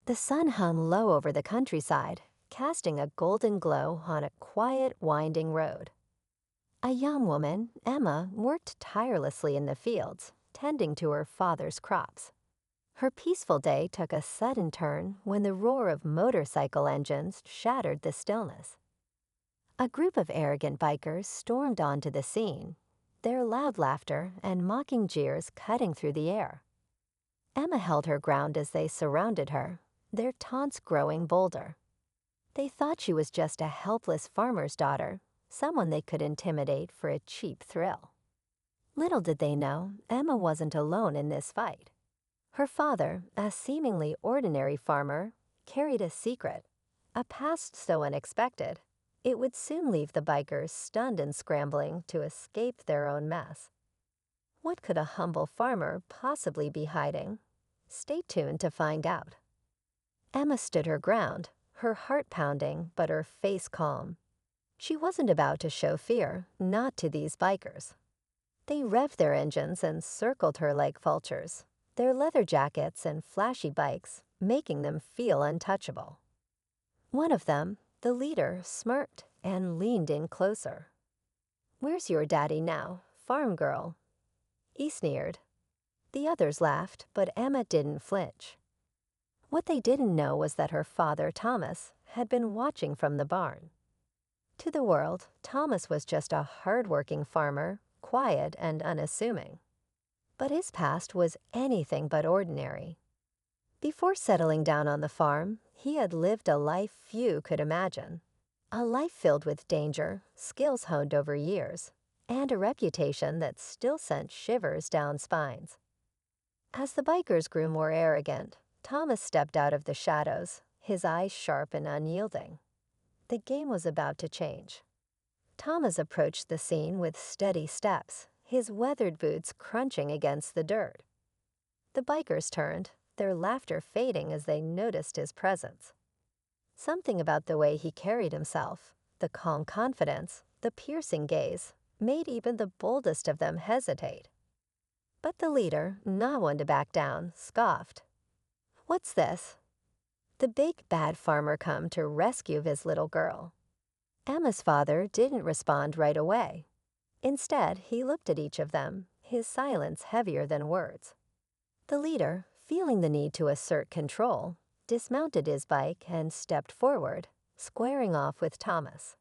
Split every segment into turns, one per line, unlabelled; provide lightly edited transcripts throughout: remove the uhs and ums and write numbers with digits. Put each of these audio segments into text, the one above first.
The sun hung low over the countryside, casting a golden glow on a quiet, winding road. A young woman, Emma, worked tirelessly in the fields, tending to her father's crops. Her peaceful day took a sudden turn when the roar of motorcycle engines shattered the stillness. A group of arrogant bikers stormed onto the scene, their loud laughter and mocking jeers cutting through the air. Emma held her ground as they surrounded her, their taunts growing bolder. They thought she was just a helpless farmer's daughter, someone they could intimidate for a cheap thrill. Little did they know, Emma wasn't alone in this fight. Her father, a seemingly ordinary farmer, carried a secret, a past so unexpected, it would soon leave the bikers stunned and scrambling to escape their own mess. What could a humble farmer possibly be hiding? Stay tuned to find out. Emma stood her ground, her heart pounding but her face calm. She wasn't about to show fear, not to these bikers. They revved their engines and circled her like vultures, their leather jackets and flashy bikes making them feel untouchable. One of them, the leader, smirked and leaned in closer. "Where's your daddy now, farm girl?" He sneered. The others laughed, but Emma didn't flinch. What they didn't know was that her father, Thomas, had been watching from the barn. To the world, Thomas was just a hard-working farmer, quiet and unassuming. But his past was anything but ordinary. Before settling down on the farm, he had lived a life few could imagine. A life filled with danger, skills honed over years, and a reputation that still sent shivers down spines. As the bikers grew more arrogant, Thomas stepped out of the shadows, his eyes sharp and unyielding. The game was about to change. Thomas approached the scene with steady steps, his weathered boots crunching against the dirt. The bikers turned, their laughter fading as they noticed his presence. Something about the way he carried himself, the calm confidence, the piercing gaze, made even the boldest of them hesitate. But the leader, not one to back down, scoffed. "What's this?" The big bad farmer come to rescue his little girl. Emma's father didn't respond right away. Instead, he looked at each of them, his silence heavier than words. The leader, feeling the need to assert control, dismounted his bike and stepped forward, squaring off with Thomas.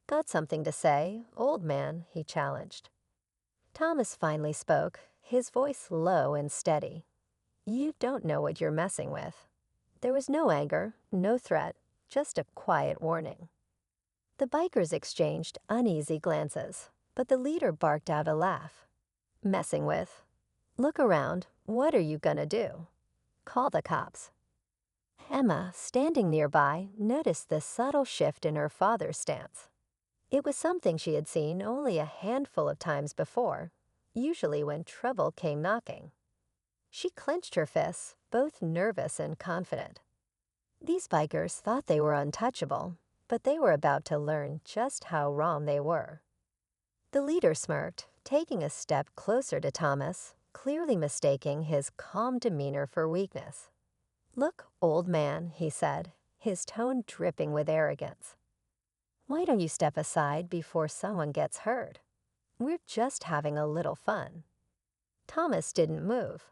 "Got something to say, old man?" he challenged. Thomas finally spoke, his voice low and steady. "You don't know what you're messing with." There was no anger, no threat, just a quiet warning. The bikers exchanged uneasy glances, but the leader barked out a laugh. "Messing with? Look around, what are you gonna do? Call the cops." Emma, standing nearby, noticed the subtle shift in her father's stance. It was something she had seen only a handful of times before, usually when trouble came knocking. She clenched her fists, both nervous and confident. These bikers thought they were untouchable, but they were about to learn just how wrong they were. The leader smirked, taking a step closer to Thomas, clearly mistaking his calm demeanor for weakness. "Look, old man," he said, his tone dripping with arrogance. "Why don't you step aside before someone gets hurt? We're just having a little fun." Thomas didn't move.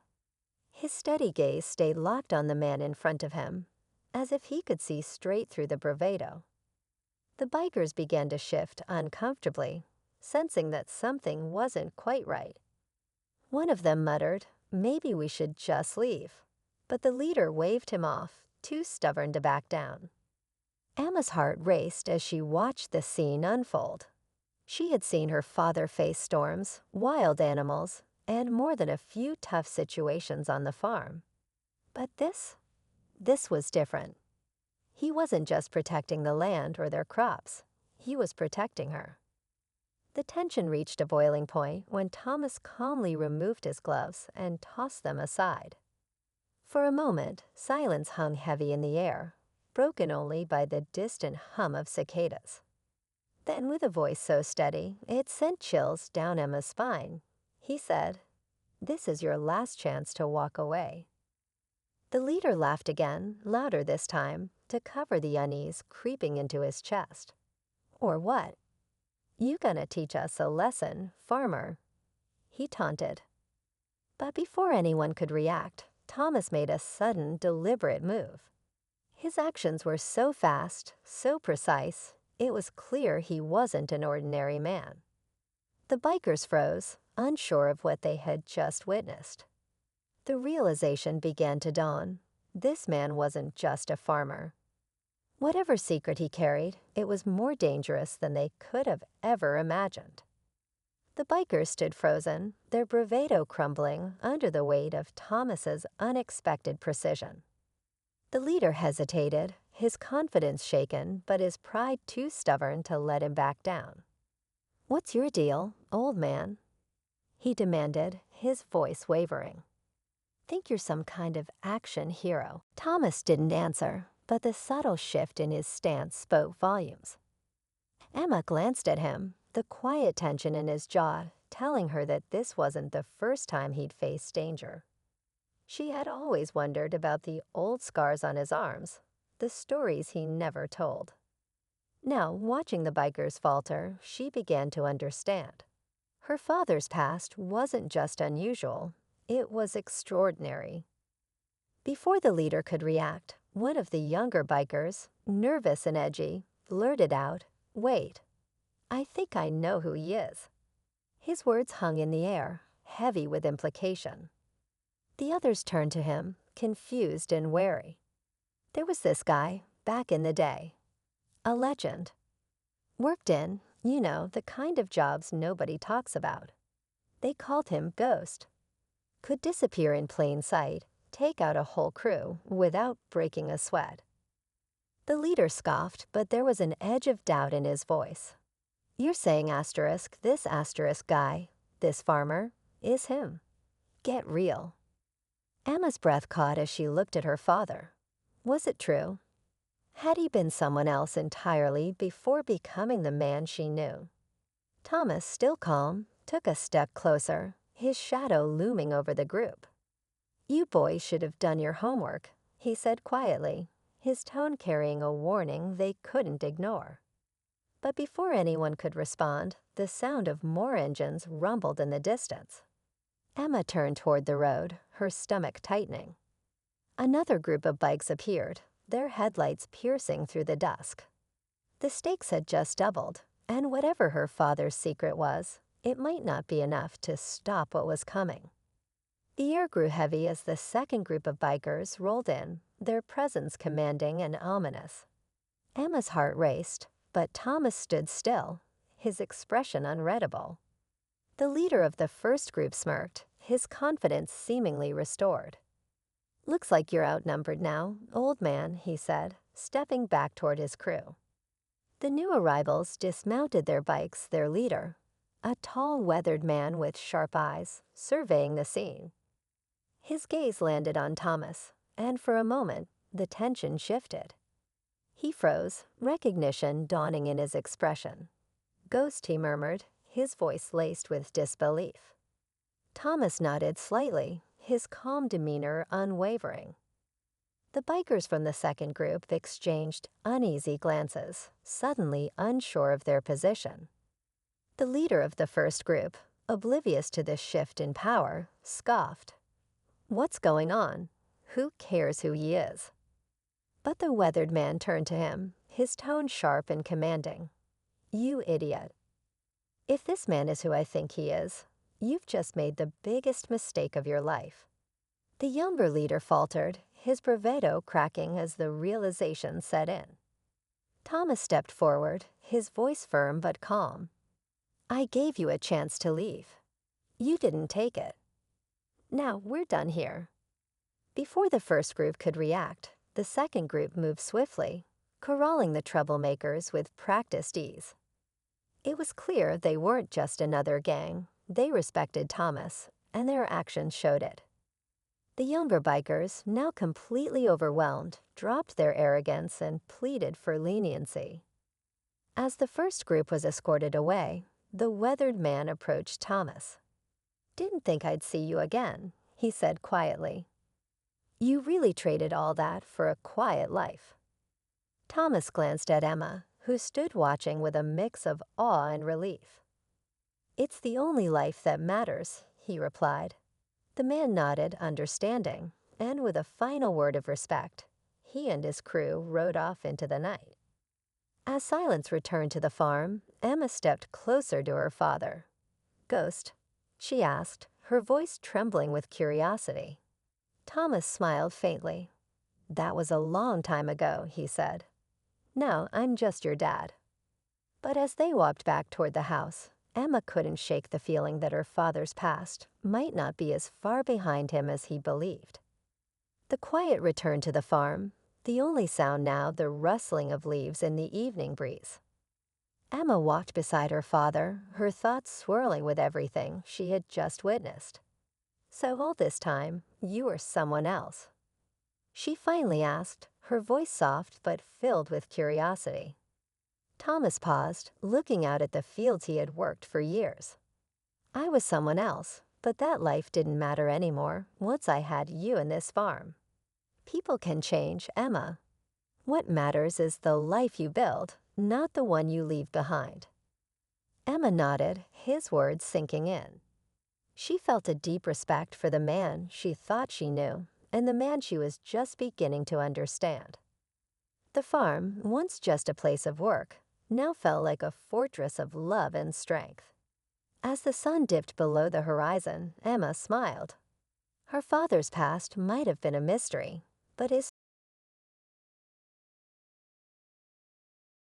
His steady gaze stayed locked on the man in front of him, as if he could see straight through the bravado. The bikers began to shift uncomfortably, sensing that something wasn't quite right. One of them muttered, "Maybe we should just leave," but the leader waved him off, too stubborn to back down. Emma's heart raced as she watched the scene unfold. She had seen her father face storms, wild animals, and more than a few tough situations on the farm. But this was different. He wasn't just protecting the land or their crops. He was protecting her. The tension reached a boiling point when Thomas calmly removed his gloves and tossed them aside. For a moment, silence hung heavy in the air, broken only by the distant hum of cicadas. Then, with a voice so steady it sent chills down Emma's spine, he said, "This is your last chance to walk away." The leader laughed again, louder this time, to cover the unease creeping into his chest. Or what? You gonna teach us a lesson, farmer? He taunted. But before anyone could react, Thomas made a sudden, deliberate move. His actions were so fast, so precise, it was clear he wasn't an ordinary man. The bikers froze, unsure of what they had just witnessed. The realization began to dawn. This man wasn't just a farmer. Whatever secret he carried, it was more dangerous than they could have ever imagined. The bikers stood frozen, their bravado crumbling under the weight of Thomas's unexpected precision. The leader hesitated, his confidence shaken, but his pride too stubborn to let him back down. "What's your deal, old man?" he demanded, his voice wavering. "Think you're some kind of action hero." Thomas didn't answer, but the subtle shift in his stance spoke volumes. Emma glanced at him, the quiet tension in his jaw telling her that this wasn't the first time he'd faced danger. She had always wondered about the old scars on his arms, the stories he never told. Now, watching the bikers falter, she began to understand. Her father's past wasn't just unusual, it was extraordinary. Before the leader could react, one of the younger bikers, nervous and edgy, blurted out, "Wait, I think I know who he is." His words hung in the air, heavy with implication. The others turned to him, confused and wary. There was this guy, back in the day. A legend. Worked in, the kind of jobs nobody talks about. They called him Ghost. Could disappear in plain sight, take out a whole crew without breaking a sweat. The leader scoffed, but there was an edge of doubt in his voice. "You're saying this guy, this farmer, is him. Get real." Emma's breath caught as she looked at her father. Was it true? Had he been someone else entirely before becoming the man she knew? Thomas, still calm, took a step closer, his shadow looming over the group. "You boys should have done your homework," he said quietly, his tone carrying a warning they couldn't ignore. But before anyone could respond, the sound of more engines rumbled in the distance. Emma turned toward the road, her stomach tightening. Another group of bikes appeared, their headlights piercing through the dusk. The stakes had just doubled, and whatever her father's secret was, it might not be enough to stop what was coming. The air grew heavy as the second group of bikers rolled in, their presence commanding and ominous. Emma's heart raced, but Thomas stood still, his expression unreadable. The leader of the first group smirked, his confidence seemingly restored. "Looks like you're outnumbered now, old man," he said, stepping back toward his crew. The new arrivals dismounted their bikes, their leader, a tall, weathered man with sharp eyes, surveying the scene. His gaze landed on Thomas, and for a moment, the tension shifted. He froze, recognition dawning in his expression. "Ghost," he murmured, his voice laced with disbelief. Thomas nodded slightly, his calm demeanor unwavering. The bikers from the second group exchanged uneasy glances, suddenly unsure of their position. The leader of the first group, oblivious to this shift in power, scoffed. "What's going on? Who cares who he is?" But the weathered man turned to him, his tone sharp and commanding. "You idiot. If this man is who I think he is, you've just made the biggest mistake of your life." The younger leader faltered, his bravado cracking as the realization set in. Thomas stepped forward, his voice firm but calm. "I gave you a chance to leave. You didn't take it. Now we're done here." Before the first group could react, the second group moved swiftly, corralling the troublemakers with practiced ease. It was clear they weren't just another gang. They respected Thomas, and their actions showed it. The younger bikers, now completely overwhelmed, dropped their arrogance and pleaded for leniency. As the first group was escorted away, the weathered man approached Thomas. "Didn't think I'd see you again," he said quietly. You really traded all that for a quiet life. Thomas glanced at Emma, who stood watching with a mix of awe and relief. It's the only life that matters, he replied. The man nodded, understanding, and with a final word of respect, he and his crew rode off into the night. As silence returned to the farm, Emma stepped closer to her father. "Ghost?" she asked, her voice trembling with curiosity. Thomas smiled faintly. "That was a long time ago," he said. "No, I'm just your dad." But as they walked back toward the house, Emma couldn't shake the feeling that her father's past might not be as far behind him as he believed. The quiet returned to the farm, the only sound now the rustling of leaves in the evening breeze. Emma walked beside her father, her thoughts swirling with everything she had just witnessed. "So all this time, you were someone else?" she finally asked, her voice soft but filled with curiosity. Thomas paused, looking out at the fields he had worked for years. "I was someone else, but that life didn't matter anymore once I had you in this farm. People can change, Emma. What matters is the life you build, not the one you leave behind." Emma nodded, his words sinking in. She felt a deep respect for the man she thought she knew and the man she was just beginning to understand. The farm, once just a place of work, now felt like a fortress of love and strength. As the sun dipped below the horizon, Emma smiled. Her father's past might have been a mystery, but his